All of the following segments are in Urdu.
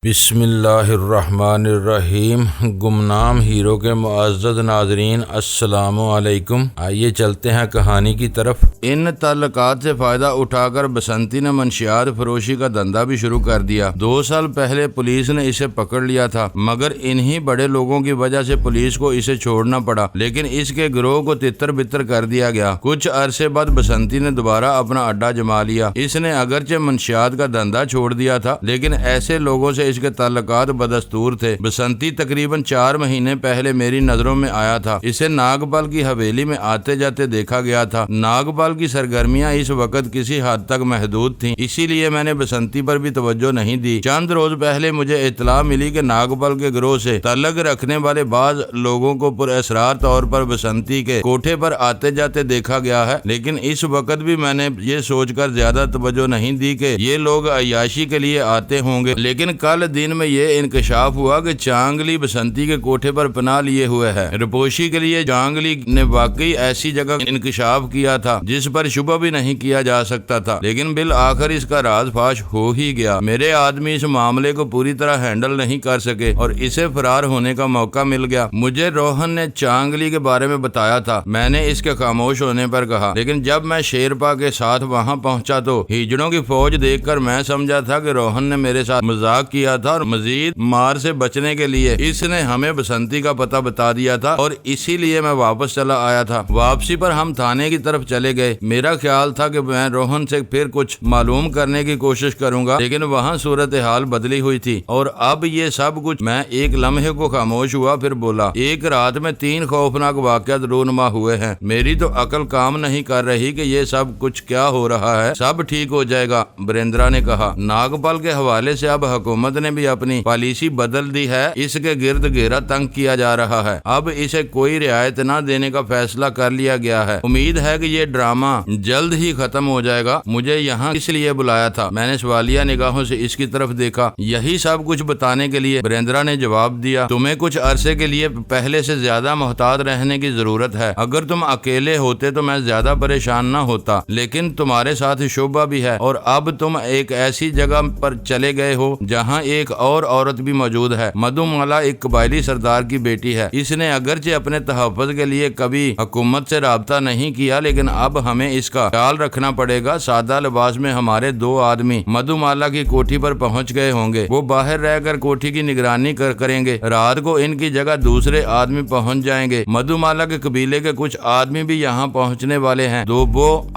بسم اللہ الرحمن الرحیم۔ گمنام ہیرو کے معزز ناظرین السلام علیکم۔ آئیے چلتے ہیں کہانی کی طرف۔ ان تعلقات سے فائدہ اٹھا کر بسنتی نے منشیات فروشی کا دھندا بھی شروع کر دیا۔ 2 سال پہلے پولیس نے اسے پکڑ لیا تھا، مگر انہی بڑے لوگوں کی وجہ سے پولیس کو اسے چھوڑنا پڑا، لیکن اس کے گروہ کو تتر بتر کر دیا گیا۔ کچھ عرصے بعد بسنتی نے دوبارہ اپنا اڈا جما لیا۔ اس نے اگرچہ منشیات کا دھندا چھوڑ دیا تھا، لیکن ایسے لوگوں سے اس کے تعلقات بدستور تھے۔ بسنتی تقریباً 4 مہینے پہلے میری نظروں میں آیا تھا۔ اسے ناگپال کی حویلی میں آتے جاتے دیکھا گیا تھا۔ ناگپال کی سرگرمیاں اس وقت کسی حد تک محدود تھیں، اسی لیے میں نے بسنتی پر بھی توجہ نہیں دی۔ چند روز پہلے مجھے اطلاع ملی کہ ناگپال کے گروہ سے تعلق رکھنے والے بعض لوگوں کو پراسرار طور پر بسنتی کے کوٹھے پر آتے جاتے دیکھا گیا ہے، لیکن اس وقت بھی میں نے یہ سوچ کر زیادہ توجہ نہیں دی کہ یہ لوگ عیاشی کے لیے آتے ہوں گے۔ لیکن کل دن میں یہ انکشاف ہوا کہ چانگلی بسنتی کے کوٹھے پر پناہ لیے ہوئے ہے۔ رپوشی کے لیے چانگلی نے واقعی ایسی جگہ انکشاف کیا تھا جس پر شبہ بھی نہیں کیا جا سکتا تھا، لیکن بالآخر اس کا راز فاش ہو ہی گیا۔ میرے آدمی اس معاملے کو پوری طرح ہینڈل نہیں کر سکے اور اسے فرار ہونے کا موقع مل گیا۔ مجھے روہن نے چانگلی کے بارے میں بتایا تھا، میں نے اس کے خاموش ہونے پر کہا، لیکن جب میں شیرپا کے ساتھ وہاں پہنچا تو ہیجڑوں کی فوج دیکھ کر میں سمجھا تھا کہ روہن نے میرے ساتھ مذاق کیا تھا اور مزید مار سے بچنے کے لیے اس نے ہمیں بسنتی کا پتہ بتا دیا تھا، اور اسی لیے میں واپس چلا آیا تھا۔ واپسی پر ہم تھانے کی طرف چلے گئے۔ میرا خیال تھا کہ میں روہن سے پھر کچھ معلوم کرنے کی کوشش کروں گا، لیکن وہاں صورتحال بدلی ہوئی تھی، اور اب یہ سب کچھ۔ میں ایک لمحے کو خاموش ہوا، پھر بولا، ایک رات میں 3 خوفناک واقعات رونما ہوئے ہیں۔ میری تو عقل کام نہیں کر رہی کہ یہ سب کچھ کیا ہو رہا ہے۔ سب ٹھیک ہو جائے گا، بریندرا نے کہا۔ ناگپال کے حوالے سے اب حکومت نے بھی اپنی پالیسی بدل دی ہے، اس کے گرد گھیرا تنگ کیا جا رہا ہے۔ اب اسے کوئی رعایت نہ دینے کا فیصلہ کر لیا گیا ہے۔ امید ہے کہ یہ ڈرامہ جلد ہی ختم ہو جائے گا۔ مجھے یہاں کس لیے بلایا تھا؟ میں نے سوالیہ نگاہوں سے اس کی طرف دیکھا۔ یہی سب کچھ بتانے کے لیے، بریندرا نے جواب دیا۔ تمہیں کچھ عرصے کے لیے پہلے سے زیادہ محتاط رہنے کی ضرورت ہے۔ اگر تم اکیلے ہوتے تو میں زیادہ پریشان نہ ہوتا، لیکن تمہارے ساتھ شعبہ بھی ہے، اور اب تم ایک ایسی جگہ پر چلے گئے ہو جہاں ایک اور عورت بھی موجود ہے۔ مدھو مالا ایک قبائلی سردار کی بیٹی ہے۔ اس نے اگرچہ اپنے تحفظ کے لیے کبھی حکومت سے رابطہ نہیں کیا، لیکن اب ہمیں اس کا خیال رکھنا پڑے گا۔ سادہ لباس میں ہمارے 2 آدمی مدھو مالا کی کوٹھی پر پہنچ گئے ہوں گے۔ وہ باہر رہ کر کوٹھی کی نگرانی کریں گے۔ رات کو ان کی جگہ دوسرے آدمی پہنچ جائیں گے۔ مدھو مالا کے قبیلے کے کچھ آدمی بھی یہاں پہنچنے والے ہیں۔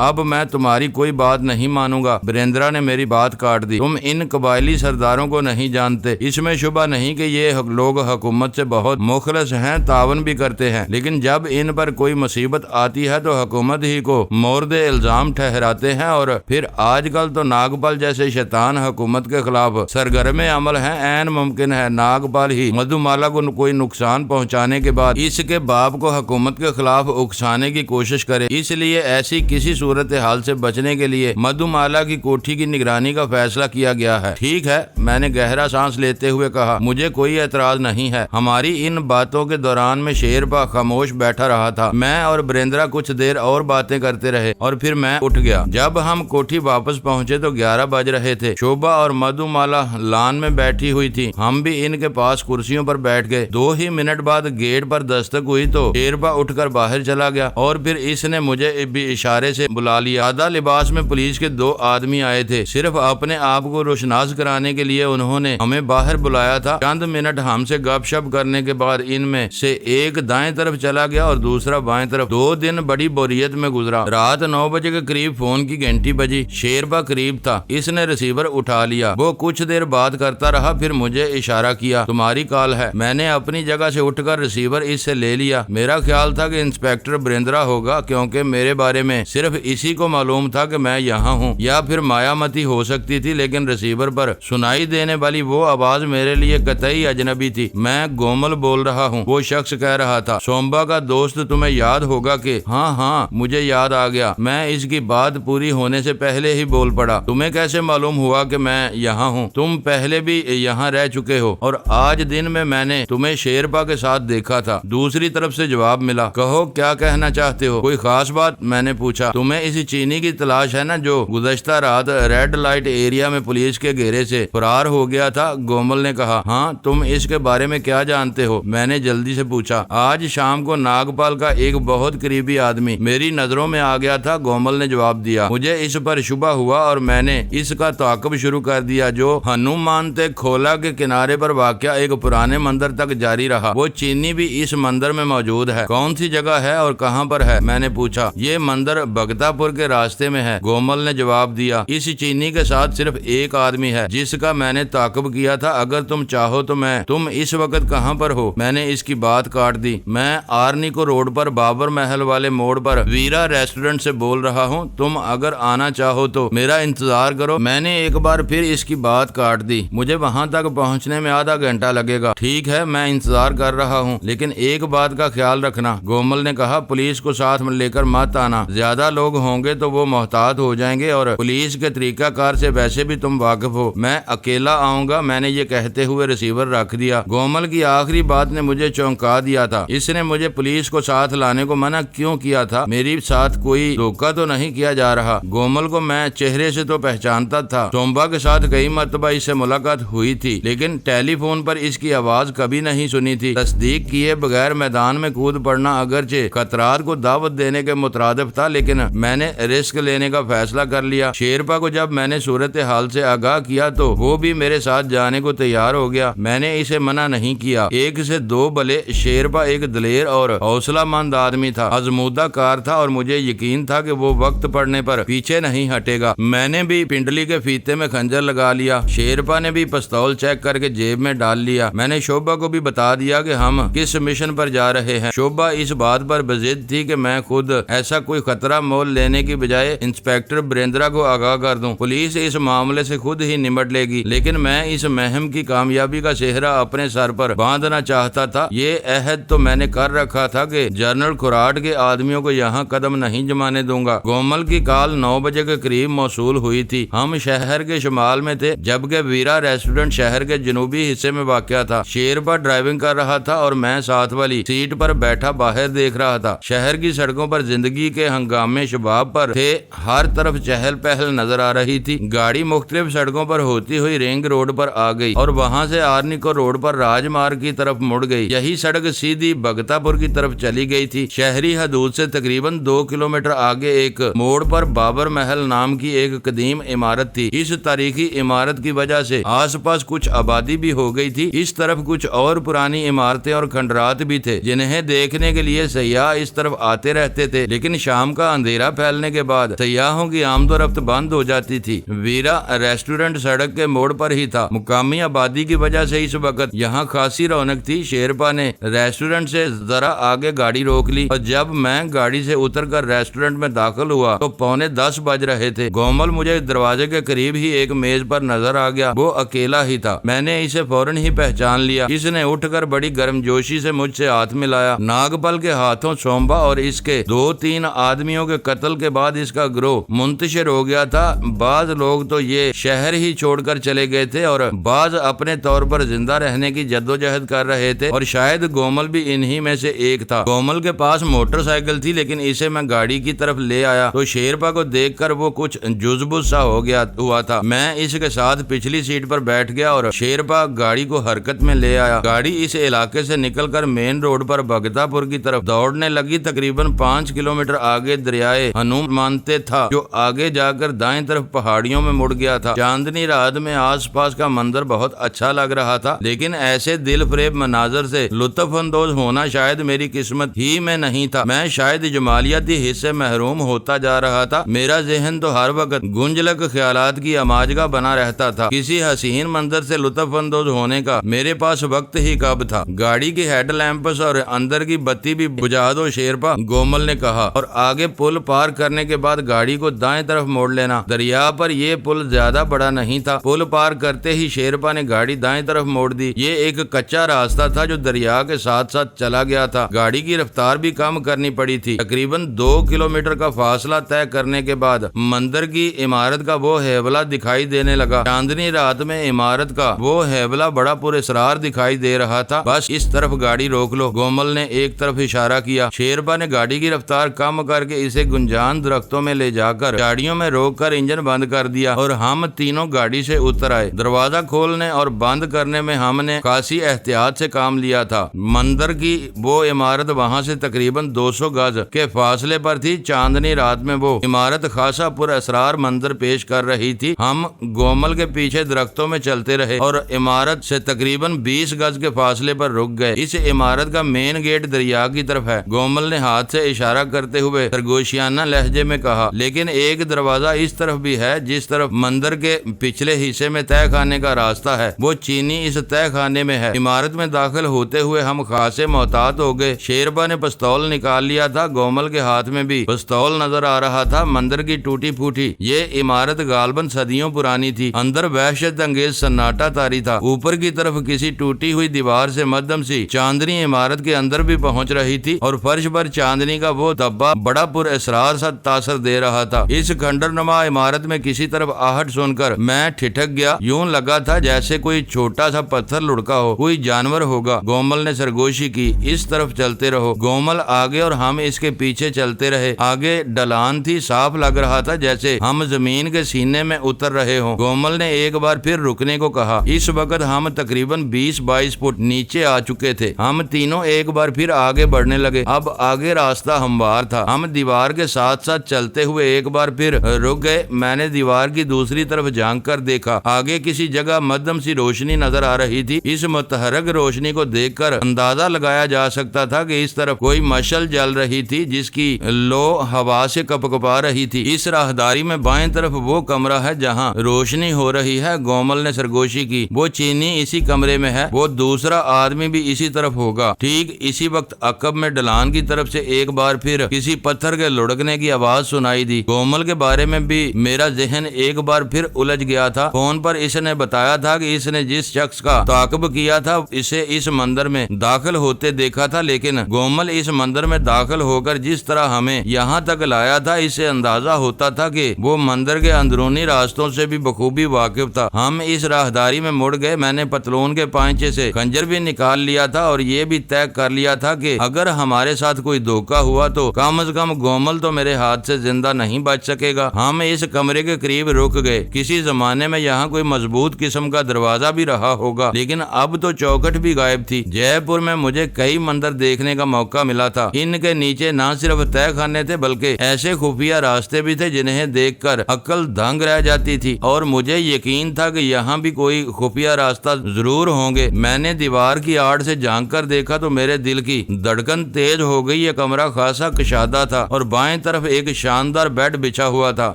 اب میں تمہاری کوئی بات نہیں مانوں گا۔ بریندرا نے میری بات کاٹ دی۔ تم ان قبائلی سرداروں کو نہیں جانتے۔ اس میں شبہ نہیں کہ یہ لوگ حکومت سے بہت مخلص ہیں، تعاون بھی کرتے ہیں، لیکن جب ان پر کوئی مصیبت آتی ہے تو حکومت ہی کو مورد الزام ٹھہراتے ہیں، اور پھر آج کل تو ناگپال جیسے شیطان حکومت کے خلاف سرگرم عمل ہیں۔ عین ممکن ہے ناگپال ہی مدھو مالا کو کوئی نقصان پہنچانے کے بعد اس کے باپ کو حکومت کے خلاف اکسانے کی کوشش کرے۔ اس لیے ایسی کسی صورتحال سے بچنے کے لیے مدھو مالا کی کوٹھی کی نگرانی کا فیصلہ کیا گیا ہے۔ ٹھیک ہے، میں نے گہرا سانس لیتے ہوئے کہا، مجھے کوئی اعتراض نہیں ہے۔ ہماری ان باتوں کے دوران میں شیرپا خاموش بیٹھا رہا تھا۔ میں اور بریندرا کچھ دیر اور باتیں کرتے رہے، اور پھر میں اٹھ گیا۔ جب ہم کوٹھی واپس پہنچے تو 11 بج رہے تھے۔ شوبھا اور مدھو مالا لان میں بیٹھی ہوئی تھی، ہم بھی ان کے پاس کرسیوں پر بیٹھ گئے۔ 2 ہی منٹ بعد گیٹ پر دستک ہوئی تو شیرپا اٹھ کر باہر چلا گیا، اور پھر اس نے مجھے بھی اشارے سے بلا لیا۔ سادہ لباس میں پولیس کے 2 آدمی آئے تھے، صرف اپنے آپ کو روشناس کرانے کے لیے انہوں نے ہمیں باہر بلایا تھا۔ چند منٹ ہم سے گپ شپ کرنے کے بعد ان میں سے ایک دائیں طرف چلا گیا اور دوسرا بائیں طرف۔ 2 دن بڑی بوریت میں گزرا۔ رات 9 بجے کے قریب فون کی گھنٹی بجی۔ شیرپا قریب تھا، اس نے ریسیور اٹھا لیا۔ وہ کچھ دیر بات کرتا رہا، پھر مجھے اشارہ کیا، تمہاری کال ہے۔ میں نے اپنی جگہ سے اٹھ کر ریسیور اس سے لے لیا۔ میرا خیال تھا کہ انسپیکٹر بریندرا ہوگا، کیونکہ میرے بارے میں صرف اسی کو معلوم تھا کہ میں یہاں ہوں، یا پھر مایا متی ہو سکتی تھی، لیکن ریسیور پر سنائی دینے والی وہ آواز میرے لیے قطعی اجنبی تھی۔ میں گومل بول رہا ہوں، وہ شخص کہہ رہا تھا، سومبا کا دوست تمہیں یاد ہوگا کہ؟ ہاں مجھے یاد آ گیا۔ میں اس کی بات پوری ہونے سے پہلے ہی بول پڑا، تمہیں کیسے معلوم ہوا کہ میں یہاں ہوں؟ تم پہلے بھی یہاں رہ چکے ہو، اور آج دن میں نے تمہیں شیرپا کے ساتھ دیکھا تھا۔ دوسری طرف سے جواب ملا، کہو کیا کہنا چاہتے ہو؟ کوئی خاص بات؟ میں نے پوچھا۔ تمہیں اسی چینی کی تلاش ہے نا جو گزشتہ رات ریڈ لائٹ ایریا میں پولیس کے گھیرے سے فرار ہو گیا تھا؟ گومل نے کہا، ہاں، تم اس کے بارے میں کیا جانتے ہو؟ میں نے جلدی سے پوچھا۔ آج شام کو ناگپال کا ایک بہت قریبی آدمی میری نظروں میں آ گیا تھا، گومل نے جواب دیا۔ مجھے اس پر شبہ ہوا اور میں نے اس کا تعاقب شروع کر دیا، جو ہنومانتے کھولا کے کنارے پر واقع ایک پرانے مندر تک جاری رہا۔ وہ چینی بھی اس مندر میں موجود ہے۔ کون سی جگہ ہے اور کہاں پر ہے؟ میں نے پوچھا۔ یہ مندر بگتا پور کے راستے میں ہے، گومل نے جواب دیا۔ اس چینی کے ساتھ صرف ایک آدمی ہے جس کا میں نے تعاقب کیا تھا۔ اگر تم چاہو تو تم اس وقت کہاں پر ہو؟ میں نے اس کی بات کاٹ دی۔ میں آرنیکو روڈ پر بابر محل والے موڑ پر ویرا ریسٹورنٹ سے بول رہا ہوں۔ تم اگر آنا چاہو تو میرا انتظار کرو۔ میں نے ایک بار پھر اس کی بات کاٹ دی۔ مجھے وہاں تک پہنچنے میں آدھا گھنٹہ لگے گا۔ ٹھیک ہے، میں انتظار کر رہا ہوں، لیکن ایک بات کا خیال رکھنا، گومل نے کہا، پولیس کو ساتھ میں لے کر مت آنا۔ زیادہ لوگ ہوں گے تو وہ محتاط ہو جائیں گے اور پولیس کے طریقہ کار سے ویسے بھی تم واقف ہو۔ میں اکیلا آؤں گا۔ میں نے یہ کہتے ہوئے ریسیور رکھ دیا۔ گومل کی آخری بات نے مجھے چونکا دیا تھا۔ اس نے مجھے پولیس کو ساتھ لانے کو منع کیوں کیا تھا؟ میری ساتھ کوئی دھوکہ تو نہیں کیا جا رہا؟ گومل کو میں چہرے سے تو پہچانتا تھا۔ سومبا کے ساتھ کئی مرتبہ اس سے ملاقات ہوئی تھی، لیکن ٹیلی فون پر اس کی آواز کبھی نہیں سنی تھی۔ تصدیق کیے بغیر میدان میں کود پڑنا اگرچہ خطرات کو دعوت دینے کے مترادف تھا، لیکن میں نے رسک لینے کا فیصلہ کر لیا۔ شیرپا کو جب میں نے صورتحال سے آگاہ کیا تو وہ بھی میرے ساتھ جانے کو تیار ہو گیا۔ میں نے اسے منع نہیں کیا۔ ایک سے دو بلے شیرپا ایک دلیر اور حوصلہ مند آدمی تھا، آزمودہ کار تھا اور مجھے یقین تھا کہ وہ وقت پڑنے پر پیچھے نہیں ہٹے گا۔ میں نے بھی پنڈلی کے فیتے میں خنجر لگا لیا۔ شیرپا نے بھی پستول چیک کر کے جیب میں ڈال لیا۔ میں نے شوبھا کو بھی بتا دیا کہ ہم کس مشن پر جا رہے ہیں۔ شوبھا اس بات پر بضد تھی کہ میں خود ایسا کوئی خطرہ مول لینے کی بجائے انسپیکٹر بریندرا کو آگاہ کر دوں۔ پولیس اس معاملے سے خود ہی نمٹ لے گی، لیکن میں اس مہم کی کامیابی کا سہرا اپنے سر پر باندھنا چاہتا تھا۔ یہ عہد تو میں نے کر رکھا تھا کہ جنرل کھراٹ کے آدمیوں کو یہاں قدم نہیں جمانے دوں گا۔ گومل کی کال 9 بجے کے قریب موصول ہوئی تھی۔ ہم شہر کے شمال میں تھے، جبکہ ویرا ریسٹورنٹ شہر کے جنوبی حصے میں واقع تھا۔ شیرپا ڈرائیونگ کر رہا تھا اور میں ساتھ والی سیٹ پر بیٹھا باہر دیکھ رہا تھا۔ شہر کی سڑکوں پر زندگی کے ہنگامے شباب پر تھے، ہر طرف چہل پہل نظر آ رہی تھی۔ گاڑی مختلف سڑکوں پر ہوتی ہوئی رنگ روڈ پر آ گئی اور وہاں سے آرنیکو روڈ پر راج مارگ کی طرف مڑ گئی۔ یہی سڑک سیدھی بگتا پور کی طرف چلی گئی تھی۔ شہری حدود سے تقریباً 2 کلومیٹر آگے ایک موڑ پر بابر محل نام کی ایک قدیم عمارت تھی۔ اس تاریخی عمارت کی وجہ سے آس پاس کچھ آبادی بھی ہو گئی تھی۔ اس طرف کچھ اور پرانی عمارتیں اور کھنڈرات بھی تھے جنہیں دیکھنے کے لیے سیاح اس طرف آتے رہتے تھے، لیکن شام کا اندھیرا پھیلنے کے بعد سیاحوں کی آمد و رفت بند ہو جاتی تھی۔ ویرا ریسٹورنٹ سڑک کے موڑ پر ہی تھا۔ مقامی آبادی کی وجہ سے اس وقت یہاں خاصی رونق تھی۔ شیرپا نے ریسٹورنٹ سے ذرا آگے گاڑی روک لی اور جب میں گاڑی سے اتر کر ریسٹورنٹ میں داخل ہوا تو 9:45 بج رہے تھے۔ گومل مجھے دروازے کے قریب ہی ایک میز پر نظر آ گیا۔ وہ اکیلا ہی تھا۔ میں نے اسے فوراً ہی پہچان لیا۔ اس نے اٹھ کر بڑی گرمجوشی سے مجھ سے ہاتھ ملایا۔ ناگپال کے ہاتھوں سومبا اور اس کے 2-3 آدمیوں کے قتل کے بعد اس کا گروہ منتشر ہو گیا تھا۔ بعض لوگ تو یہ شہر ہی چھوڑ کر چلے گئے تھے اور بعض اپنے طور پر زندہ رہنے کی جدوجہد کر رہے تھے، اور شاید گومل بھی انہی میں سے ایک تھا۔ گومل کے پاس موٹر سائیکل تھی، لیکن اسے میں گاڑی کی طرف لے آیا تو شیرپا کو دیکھ کر وہ کچھ جزبز سا ہو گیا ہوا تھا۔ میں اس کے ساتھ پچھلی سیٹ پر بیٹھ گیا اور شیرپا گاڑی کو حرکت میں لے آیا۔ گاڑی اس علاقے سے نکل کر مین روڈ پر بگتا پور کی طرف دوڑنے لگی۔ تقریباً 5 کلومیٹر آگے دریائے ہنومانتے تھا، جو آگے جا کر دائیں طرف پہاڑیوں میں مڑ گیا تھا۔ چاندنی رات میں آس پاس کا منظر بہت اچھا لگ رہا تھا، لیکن ایسے دل فریب مناظر سے لطف اندوز ہونا شاید میری قسمت ہی میں نہیں تھا۔ میں شاید جمالیاتی حصے محروم ہوتا جا رہا تھا۔ میرا ذہن تو ہر وقت گنجلک خیالات کی اماجگاہ بنا رہتا تھا۔ کسی حسین منظر سے لطف اندوز ہونے کا میرے پاس وقت ہی کب تھا؟ گاڑی کی ہیڈ لیمپس اور اندر کی بتی بھی بجھا دو شیرپا، گومل نے کہا، اور آگے پل پار کرنے کے بعد گاڑی کو دائیں طرف موڑ لینا۔ دریا پر یہ پل زیادہ بڑا نہیں تھا۔ پل پار کرتے ہی شیرپا نے گاڑی دائیں طرف موڑ دی۔ یہ ایک کچا راستہ تھا جو دریا کے ساتھ ساتھ چلا گیا تھا۔ گاڑی کی رفتار بھی کم کرنی پڑی تھی۔ تقریباً 2 کلومیٹر کا فاصلہ طے کرنے کے بعد مندر کی عمارت کا وہ ہیبلہ دکھائی دینے لگا۔ چاندنی رات میں عمارت کا وہ ہیبلہ بڑا پراسرار دکھائی دے رہا تھا۔ بس اس طرف گاڑی روک لو، گومل نے ایک طرف اشارہ کیا۔ شیرپا نے گاڑی کی رفتار کم کر کے اسے گنجان درختوں میں لے جا کر گاڑیوں میں روک کر انجن بند کر دیا اور ہم تینوں گاڑی سے اتر آئے۔ دروازہ کھولنے اور بند کرنے میں ہم نے خاصی احتیاط سے کام لیا تھا۔ مندر کی وہ عمارت وہاں سے تقریباً 200 گز کے فاصلے پر تھی۔ چاندنی رات میں وہ عمارت خاصا پر اسرار منظر پیش کر رہی تھی۔ ہم گومل کے پیچھے درختوں میں چلتے رہے اور عمارت سے تقریباً 20 گز کے فاصلے پر رک گئے۔ اس عمارت کا مین گیٹ دریا کی طرف ہے۔ گومل نے ہاتھ سے اشارہ کرتے ہوئے سرگوشیانہ لہجے میں کہا، لیکن ایک دروازہ اس طرف بھی ہے جس طرف مندر کے پچھلے حصے میں تہہ خانے کا راستہ ہے، وہ چینی اس تہہ خانے میں ہے۔ عمارت میں داخل ہوتے ہوئے ہم خاصے محتاط ہو گئے۔ شیرپا نے پستول نکال لیا تھا، گومل کے ہاتھ میں بھی پستول نظر آ رہا تھا۔ مندر کی ٹوٹی پھوٹی یہ عمارت غالباً صدیوں پرانی تھی۔ اندر وحشت انگیز سناٹا طاری تھا۔ اوپر کی طرف کسی ٹوٹی ہوئی دیوار سے مدھم سی چاندنی عمارت کے اندر بھی پہنچ رہی تھی اور فرش پر چاندنی کا وہ دھبا بڑا پر اسرار سا تاثر دے رہا تھا۔ اس کھنڈر نما عمارت میں کسی طرف آہٹ سن کر میں ٹھٹک گیا۔ یوں لگا تھا جیسے کوئی چھوٹا سا پتھر لڑکا ہو، کوئی جانور ہوگا۔ گومل نے سرگوشی کی، اس طرف چلتے رہو۔ گومل آگے اور ہم اس کے پیچھے چلتے رہے۔ آگے ڈھلان تھی، صاف لگ رہا تھا جیسے ہم زمین کے سینے میں اتر رہے ہوں۔ گومل نے ایک بار پھر رکنے کو کہا۔ اس وقت ہم تقریباً 20-22 فٹ نیچے آ چکے تھے۔ ہم تینوں ایک بار پھر آگے بڑھنے لگے۔ اب آگے راستہ ہموار تھا۔ ہم دیوار کے ساتھ ساتھ چلتے ہوئے ایک بار پھر رک گئے۔ میں نے دیوار کی دوسری طرف جھانک کر دیکھا۔ آگے کسی جگہ مدھم سی روشنی نظر آ رہی تھی۔ اس متحرک روشنی کو دیکھ کر اندازہ لگایا جا سکتا تھا کہ اس طرف کوئی مشعل جل رہی تھی جس کی لو ہوا سے کپکپا رہی تھی۔ اس راہداری میں بائیں طرف وہ کمرہ ہے جہاں روشنی ہو رہی ہے۔ گومل نے سرگوشی کی، وہ چینی اسی کمرے میں ہے، وہ دوسرا آدمی بھی اسی طرف ہوگا۔ ٹھیک اسی وقت عقب میں ڈھلان کی طرف سے ایک بار پھر کسی پتھر کے لڑکنے کی آواز سنائی دی۔ گومل کے بارے میں بھی میرا ذہن ایک بار پھر الجھ گیا تھا۔ فون پر اس نے بتایا تھا کہ اس نے جس شخص کا تعاقب کیا تھا اسے اس مندر میں داخل ہوتے دیکھا تھا، لیکن گومل اس مندر میں داخل ہو کر جس طرح ہمیں یہاں تک لایا تھا، اس سے اندازہ ہوتا تھا کہ وہ مندر کے اندرونی راستوں سے بھی بخوبی واقف تھا۔ ہم اس راہداری میں مڑ گئے۔ میں نے پتلون کے پائنچے سے خنجر بھی نکال لیا تھا اور یہ بھی طے کر لیا تھا کہ اگر ہمارے ساتھ کوئی دھوکہ ہوا تو کم از کم گومل تو میرے ہاتھ سے زندہ نہیں بچ سکے گا۔ ہم اس کمرے کے قریب رک گئے۔ کسی زمانے میں یہاں کوئی مضبوط قسم کا دروازہ بھی رہا ہوگا، لیکن اب تو چوکھٹ بھی غائب تھی۔ جے پور میں مجھے کئی مندر دیکھنے کا موقع ملا تھا۔ ان کے نیچے نہ صرف تہہ خانے تھے بلکہ ایسے خفیہ راستے بھی تھے جنہیں دیکھ کر عقل دنگ رہ جاتی تھی، اور مجھے یقین تھا کہ یہاں بھی کوئی خفیہ راستہ ضرور ہوں گے۔ میں نے دیوار کی آڑ سے جھانک کر دیکھا تو میرے دل کی دھڑکن تیز ہو گئی۔ یہ کمرہ خاصا کشادہ تھا اور بائیں طرف ایک شاندار بیڈ بچھا ہوا تھا۔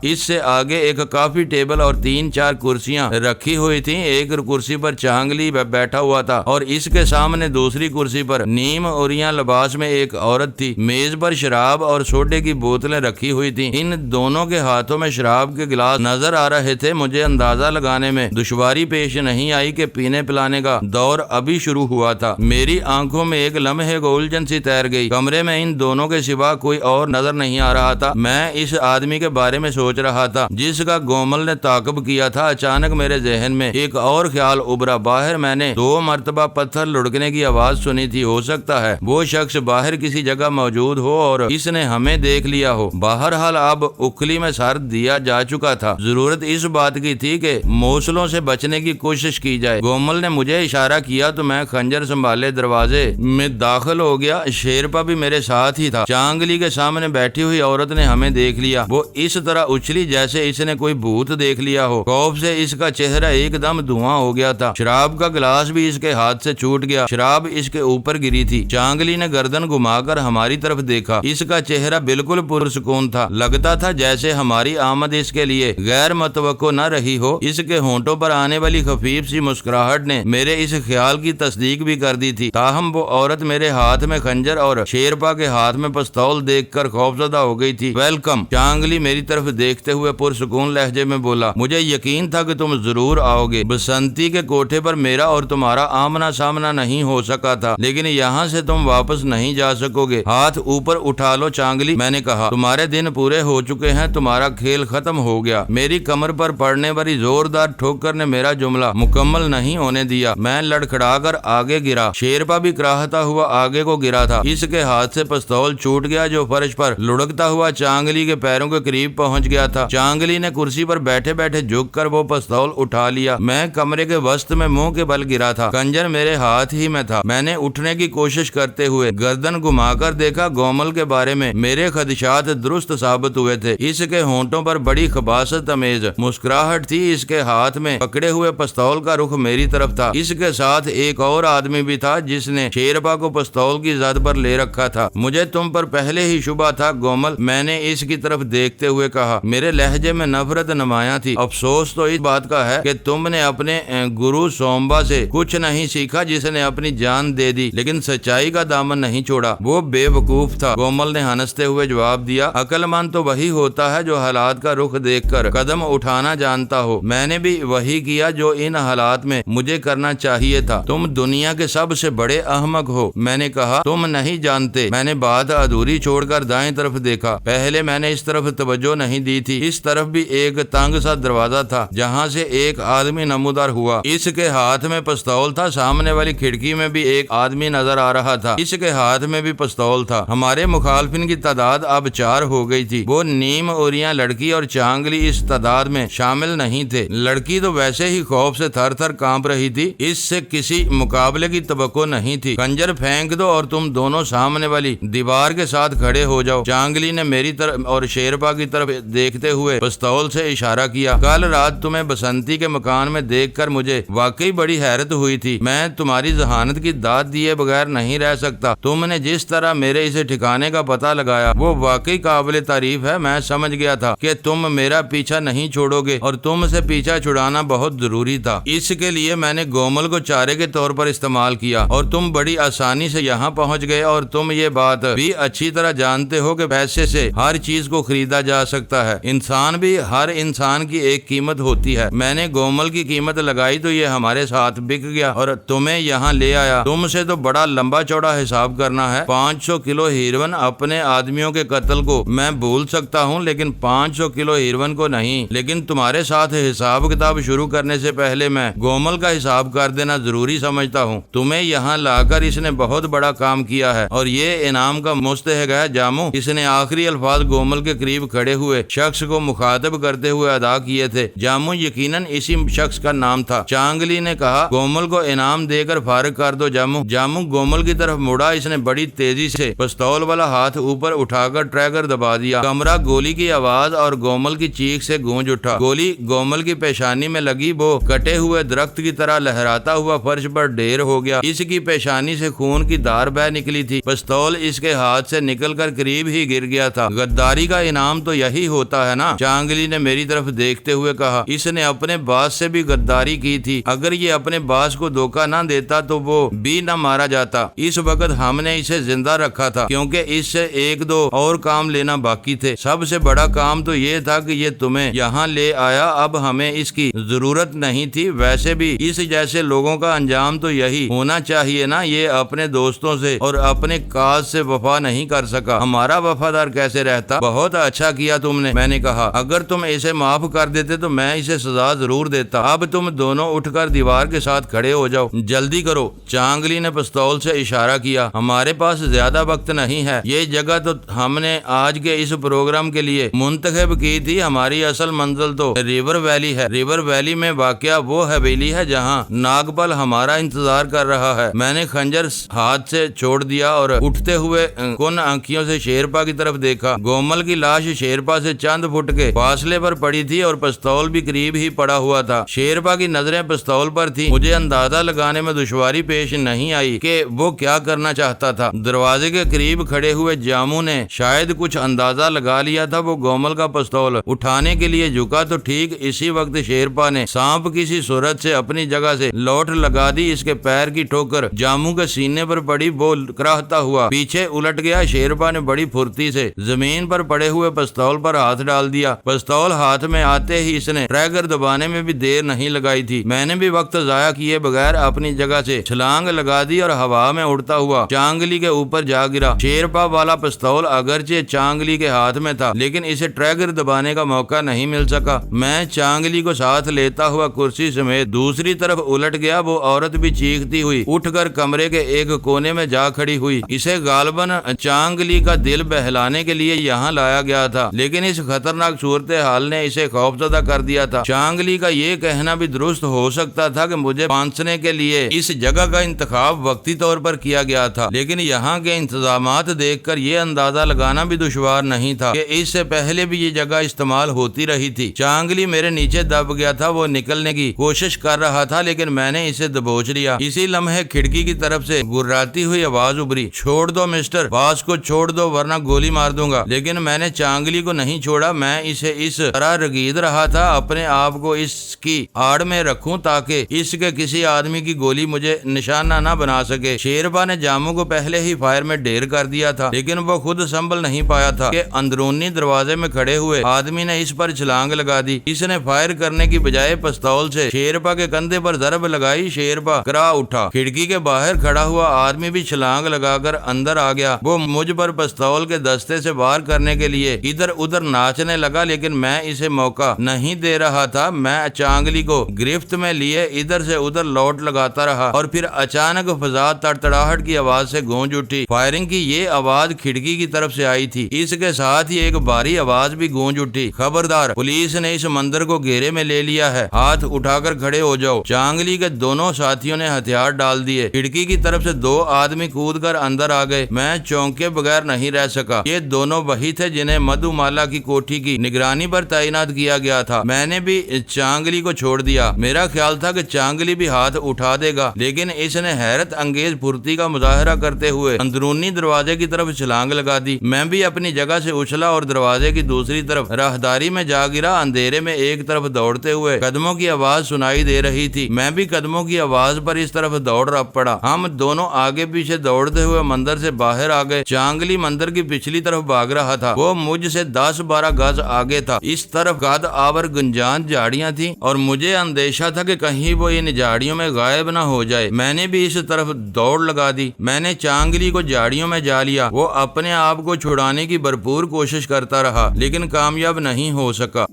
اس سے آگے ایک کافی ٹیبل اور 3-4 کرسیاں رکھی ہوئی تھیں۔ ایک کرسی پر چانگلی بیٹھا ہوا تھا اور اس کے سامنے دوسری کرسی پر نیم اوریاں لباس میں ایک عورت تھی۔ میز پر شراب اور سوڈے کی بوتلیں رکھی ہوئی تھیں۔ ان دونوں کے ہاتھوں میں شراب کے گلاس نظر آ رہے تھے۔ مجھے اندازہ لگانے میں دشواری پیش نہیں آئی کہ پینے پلانے کا دور ابھی شروع ہوا تھا۔ میری آنکھوں میں ایک لمحے کو الجھن سی تیر گئی۔ کمرے میں ان دونوں کے سوا کوئی اور نظر نہیں آ رہا تھا۔ میں اس آدمی کے بارے میں سوچ رہا تھا جس کا گومل نے تعاقب کیا تھا۔ اچانک میرے ذہن میں ایک اور خیال ابھرا۔ باہر میں نے 2 مرتبہ پتھر لڑکنے کی آواز سنی تھی۔ ہو سکتا ہے وہ شخص باہر کسی جگہ موجود ہو اور اس نے ہمیں دیکھ لیا ہو۔ بہرحال اب اکھلی میں سر دیا جا چکا تھا۔ ضرورت اس بات کی تھی کہ موصلوں سے بچنے کی کوشش کی جائے۔ گومل نے مجھے اشارہ کیا تو میں خنجر سنبھالے دروازے میں داخل ہو گیا۔ شیرپا بھی میرے ساتھ ہی تھا۔ چانگلی کے سامنے بیٹھی ہوئی عورت نے ہمیں دیکھ لیا۔ وہ اس طرح اچھلی جیسے اس نے کوئی بھوت دیکھ لیا ہو۔ خوف سے اس کا چہرہ ایک دم دھواں ہو گیا تھا۔ شراب کا گلاس بھی اس کے ہاتھ سے چھوٹ گیا۔ شراب اس کے اوپر گری تھی۔ چانگلی نے گردن گھما کر ہماری طرف دیکھا۔ اس کا چہرہ بالکل پرسکون تھا۔ لگتا تھا جیسے ہماری آمد اس کے لیے غیر متوقع نہ رہی ہو۔ اس کے ہونٹوں پر آنے والی خفیف سی مسکراہٹ نے میرے اس خیال کی تصدیق بھی کر دی تھی۔ تاہم وہ عورت میرے ہاتھ میں خنجر اور شیرپا کے ہاتھ میں پستول دیکھ کر خوفزدہ ہو گئی تھی۔ ویلکم، چانگلی میری طرف دیکھتے ہوئے پرسکون لہجے میں بولا۔ مجھے یقین تھا کہ تم ضرور آؤ گے۔ بسنتی کے کوٹھے پر میرا اور تمہارا آمنا سامنا نہیں ہو سکا تھا، لیکن یہاں سے تم واپس نہیں جا سکو گے۔ ہاتھ اوپر اٹھا لو چانگلی، میں نے کہا۔ تمہارے دن پورے ہو چکے ہیں، تمہارا کھیل ختم ہو گیا۔ میری کمر پر پڑنے والی زوردار ٹھوکر نے میرا جملہ مکمل نہیں ہونے دیا۔ میں لڑکھڑا کر آگے گرا۔ شیرپا بھی کراہتا ہوا آگے کو گرا تھا۔ اس کے ہاتھ سے پستول چھوٹ گیا جو فرش پر لڑکتا ہوا چانگلی کے پیروں کے قریب پہنچ گیا تھا۔ چانگلی نے کرسی پر بیٹھے بیٹھے جھک کر وہ پستول اٹھا اٹھا لیا۔ میں کمرے کے وسط میں منہ کے بل گرا تھا، کنجر میرے ہاتھ ہی میں تھا۔ میں نے اٹھنے کی کوشش کرتے ہوئے گردن گھما کر دیکھا، گومل کے بارے میں میرے خدشات درست ثابت ہوئے تھے۔ اس کے ہونٹوں پر بڑی خباثت امیز مسکراہٹ تھی، اس کے ہاتھ میں پکڑے ہوئے پستول کا رخ میری طرف تھا۔ اس کے ساتھ ایک اور آدمی بھی تھا جس نے شیرپا کو پستول کی زد پر لے رکھا تھا۔ مجھے تم پر پہلے ہی شبہ تھا گومل، میں نے اس کی طرف دیکھتے ہوئے کہا۔ میرے لہجے میں نفرت نمایاں تھی۔ افسوس تو اس بات کا ہے کہ تم نے اپنے گرو سومبا سے کچھ نہیں سیکھا جس نے اپنی جان دے دی لیکن سچائی کا دامن نہیں چھوڑا۔ وہ بے وقوف تھا، گومل نے ہنستے ہوئے جواب دیا۔ عقل مند تو وہی ہوتا ہے جو حالات کا رخ دیکھ کر قدم اٹھانا جانتا ہو۔ میں نے بھی وہی کیا جو ان حالات میں مجھے کرنا چاہیے تھا۔ تم دنیا کے سب سے بڑے احمق ہو، میں نے کہا۔ تم نہیں جانتے۔ میں نے بات ادھوری چھوڑ کر دائیں طرف دیکھا۔ پہلے میں نے اس طرف توجہ نہیں دی تھی۔ اس طرف بھی ایک تنگ سا دروازہ تھا جہاں سے ایک آدمی نمودار ہوا۔ اس کے ہاتھ میں پستول تھا۔ سامنے والی کھڑکی میں بھی ایک آدمی نظر آ رہا تھا، اس کے ہاتھ میں بھی پستول تھا۔ ہمارے مخالفین کی تعداد اب 4 ہو گئی تھی۔ وہ نیم اوریاں لڑکی اور چانگلی اس تعداد میں شامل نہیں تھے۔ لڑکی تو ویسے ہی خوف سے تھر تھر کانپ رہی تھی، اس سے کسی مقابلے کی توقع نہیں تھی۔ کنجر پھینک دو اور تم دونوں سامنے والی دیوار کے ساتھ کھڑے ہو جاؤ۔ چانگلی نے میری طرف اور شیرپا کی طرف دیکھتے ہوئے پستول سے اشارہ کیا۔ کل رات تمہیں بسنتی کے مکان میں دیکھ کر مجھے واقعی بڑی حیرت ہوئی تھی۔ میں تمہاری ذہانت کی داد دیے بغیر نہیں رہ سکتا۔ تم نے جس طرح میرے اسے ٹھکانے کا پتہ لگایا وہ واقعی قابل تعریف ہے۔ میں سمجھ گیا تھا کہ تم میرا پیچھا نہیں چھوڑو گے اور تم سے پیچھا چھڑانا بہت ضروری تھا۔ اس کے لیے میں نے گومل کو چارے کے طور پر استعمال کیا اور تم بڑی آسانی سے یہاں پہنچ گئے۔ اور تم یہ بات بھی اچھی طرح جانتے ہو کہ پیسے سے ہر چیز کو خریدا جا سکتا ہے۔ انسان بھی، ہر انسان کی ایک قیمت ہوتی ہے۔ میں نے گومل کی قیمت لگائی تو یہ ہمارے ساتھ بک گیا اور تمہیں یہاں لے آیا۔ تم سے تو بڑا لمبا چوڑا حساب کرنا ہے۔ 500 کلو ہیروین اپنے آدمیوں کے قتل کو میں بھول سکتا ہوں لیکن 500 کلو ہیروین کو نہیں۔ لیکن تمہارے ساتھ حساب کتاب شروع کرنے سے پہلے میں گومل کا حساب کر دینا ضروری سمجھتا ہوں۔ تمہیں یہاں لا کر اس نے بہت بڑا کام کیا ہے اور یہ انعام کا مستحق ہے جامو۔ اس نے آخری الفاظ گومل کے قریب کھڑے ہوئے شخص کو مخاطب کرتے ہوئے ادا کیے تھے۔ جامو یقیناً اسی شخص کا نام تھا۔ چانگلی نے کہا، گومل کو انعام دے کر فارغ کر دو جامو۔ جامو گومل کی طرف مڑا۔ اس نے بڑی تیزی سے پستول والا ہاتھ اوپر اٹھا کر ٹریگر دبا دیا۔ کمرہ گولی کی آواز اور گومل کی چیخ سے گونج اٹھا۔ گولی گومل کی پیشانی میں لگی، وہ کٹے ہوئے درخت کی طرح لہراتا ہوا فرش پر ڈھیر ہو گیا۔ اس کی پیشانی سے خون کی دھار بہہ نکلی تھی۔ پستول اس کے ہاتھ سے نکل کر قریب ہی گر گیا تھا۔ غداری کا انعام تو یہی ہوتا ہے نا؟ چانگلی نے میری طرف دیکھتے ہوئے کہا۔ اس نے اپنے باس سے بھی غداری کی تھی۔ اگر یہ اپنے باس کو دھوکہ نہ دیتا تو وہ بھی نہ مارا جاتا۔ اس وقت ہم نے اسے زندہ رکھا تھا کیونکہ اس سے 1-2 اور کام لینا باقی تھے۔ سب سے بڑا کام تو یہ تھا کہ یہ تمہیں یہاں لے آیا۔ اب ہمیں اس کی ضرورت نہیں تھی۔ ویسے بھی اس جیسے لوگوں کا انجام تو یہی ہونا چاہیے نا۔ یہ اپنے دوستوں سے اور اپنے کاز سے وفا نہیں کر سکا، ہمارا وفادار کیسے رہتا؟ بہت اچھا کیا تم نے، میں نے کہا۔ اگر تم اسے معاف کر دیتے تو میں اسے سزا ضرور دیتا۔ اب تم دونوں اٹھ کر دیوار کے ساتھ کھڑے ہو جاؤ، جلدی کرو۔ چانگلی نے پستول سے اشارہ کیا۔ ہمارے پاس زیادہ وقت نہیں ہے۔ یہ جگہ تو ہم نے آج کے اس پروگرام کے لیے منتخب کی تھی۔ ہماری اصل منزل تو ریور ویلی ہے۔ ریور ویلی میں واقع وہ حویلی ہے جہاں ناگپل ہمارا انتظار کر رہا ہے۔ میں نے خنجر ہاتھ سے چھوڑ دیا اور اٹھتے ہوئے کن آنکھیوں سے شیرپا کی طرف دیکھا۔ گومل کی لاش شیرپا سے چند فٹ کے فاصلے پر پڑی تھی اور پستول بھی قریب ہی پڑا ہوا تھا۔ شیرپا کی نظریں پستول پر تھی۔ مجھے اندازہ لگانے میں دشواری پیش نہیں آئی کہ وہ کیا کرنا چاہتا تھا۔ دروازے کے قریب کھڑے ہوئے جامو نے شاید کچھ اندازہ لگا لیا تھا۔ وہ گومل کا پستول اٹھانے کے لیے جھکا تو ٹھیک اسی وقت شیرپا نے سانپ کسی صورت سے اپنی جگہ سے لوٹ لگا دی۔ اس کے پیر کی ٹھوکر جامو کے سینے پر پڑی۔ وہ کراہتا ہوا پیچھے الٹ گیا۔ شیرپا نے بڑی پھرتی سے زمین پر پڑے ہوئے پستول پر ہاتھ ڈال دیا۔ پستول ہاتھ میں آتے ہی اس نے ٹریگر دبانے میں بھی دیر نہیں لگائی تھی۔ میں نے بھی وقت ضائع کیے بغیر اپنی جگہ سے چھلانگ لگا دی اور ہوا میں اڑتا ہوا چانگلی کے اوپر جا گرا۔ شیرپا والا پستول اگرچہ چانگلی کے ہاتھ میں تھا لیکن اسے ٹریگر دبانے کا موقع نہیں مل سکا۔ میں چانگلی کو ساتھ لیتا ہوا کرسی سمیت دوسری طرف الٹ گیا۔ وہ عورت بھی چیختی ہوئی اٹھ کر کمرے کے ایک کونے میں جا کھڑی ہوئی۔ اسے غالباً چانگلی کا دل بہلانے کے لیے یہاں لایا گیا تھا لیکن اس خطرناک صورتحال نے اسے خوفزدہ کر دیا تھا۔ چانگلی کا کا یہ کہنا بھی درست ہو سکتا تھا کہ مجھے پھانسنے کے لیے اس جگہ کا انتخاب وقتی طور پر کیا گیا تھا، لیکن یہاں کے انتظامات دیکھ کر یہ اندازہ لگانا بھی دشوار نہیں تھا کہ اس سے پہلے بھی یہ جگہ استعمال ہوتی رہی تھی۔ چانگلی میرے نیچے دب گیا تھا، وہ نکلنے کی کوشش کر رہا تھا لیکن میں نے اسے دبوچ لیا۔ اسی لمحے کھڑکی کی طرف سے گراتی ہوئی آواز ابھری، چھوڑ دو مسٹر، باس کو چھوڑ دو ورنہ گولی مار دوں گا۔ لیکن میں نے چانگلی کو نہیں چھوڑا، میں اسے اس طرح رگید رہا تھا اپنے آپ کو اس کی آڑ میں رکھوں تاکہ اس کے کسی آدمی کی گولی مجھے نشانہ نہ بنا سکے۔ شیرپا نے جاموں کو پہلے ہی فائر میں ڈھیر کر دیا تھا لیکن وہ خود سنبھل نہیں پایا تھا کہ اندرونی دروازے میں کھڑے ہوئے آدمی نے اس پر چھلانگ لگا دی۔ اس نے فائر کرنے کی بجائے پستول سے شیرپا کے کندھے پر ضرب لگائی۔ شیرپا کرا اٹھا، کھڑکی کے باہر کھڑا ہوا آدمی بھی چھلانگ لگا کر اندر آ گیا۔ وہ مجھ پر پستول کے دستے سے وار کرنے کے لیے ادھر ادھر ناچنے لگا لیکن میں اسے موقع نہیں دے رہا تھا۔ میں چانگلی کو گرفت میں لیے ادھر سے ادھر لوٹ لگاتا رہا اور پھر اچانک فضا تڑتڑاہٹ کی آواز سے گونج اٹھی۔ فائرنگ کی یہ آواز کھڑکی کی طرف سے آئی تھی، اس کے ساتھ ہی ایک بھاری آواز بھی گونج اٹھی، خبردار، پولیس نے اس مندر کو گھیرے میں لے لیا ہے، ہاتھ اٹھا کر کھڑے ہو جاؤ۔ چانگلی کے دونوں ساتھیوں نے ہتھیار ڈال دیے۔ کھڑکی کی طرف سے دو آدمی کود کر اندر آ گئے۔ میں چونکے بغیر نہیں رہ سکا۔ یہ دونوں وہی تھے جنہیں مدھو مالا کی کوٹھی کی نگرانی پر تعینات کیا گیا تھا۔ میں نے بھی چانگلی کو چھوڑ دیا۔ میرا خیال تھا کہ چانگلی بھی ہاتھ اٹھا دے گا لیکن اس نے حیرت انگیز پھرتی کا مظاہرہ کرتے ہوئے اندرونی دروازے کی طرف چھلانگ لگا دی۔ میں بھی اپنی جگہ سے اچھلا اور دروازے کی دوسری طرف راہداری میں جا گرا۔ اندھیرے میں ایک طرف دوڑتے ہوئے قدموں کی آواز سنائی دے رہی تھی، میں بھی قدموں کی آواز پر اس طرف دوڑ رہا پڑا۔ ہم دونوں آگے پیچھے دوڑتے ہوئے مندر سے باہر آ گئے۔ چانگلی مندر کی پچھلی طرف بھاگ رہا تھا، وہ مجھ سے 10-12 گز آگے تھا۔ اس طرف قد آور گنجان جھاڑیاں تھیں اور مجھے اندیشہ تھا کہ کہیں وہ ان جھاڑیوں میں غائب نہ ہو جائے۔ میں نے بھی اس طرف دوڑ لگا دی۔ میں نے چانگلی کو جھاڑیوں میں جا لیا۔ وہ اپنے آپ کو چھڑانے کی بھرپور کوشش کرتا رہا لیکن کامیاب نہیں ہو سکا۔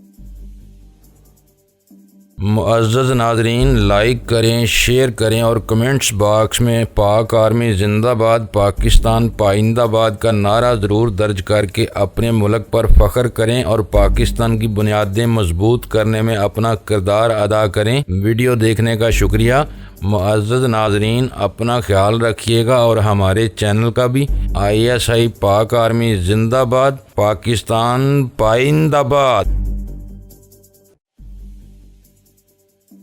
معزز ناظرین، لائک کریں، شیئر کریں اور کمنٹس باکس میں پاک آرمی زندہ باد، پاکستان پائندہ باد کا نعرہ ضرور درج کر کے اپنے ملک پر فخر کریں اور پاکستان کی بنیادیں مضبوط کرنے میں اپنا کردار ادا کریں۔ ویڈیو دیکھنے کا شکریہ۔ معزز ناظرین، اپنا خیال رکھیے گا اور ہمارے چینل کا بھی۔ ISI پاک آرمی زندہ باد، پاکستان پائندہ باد۔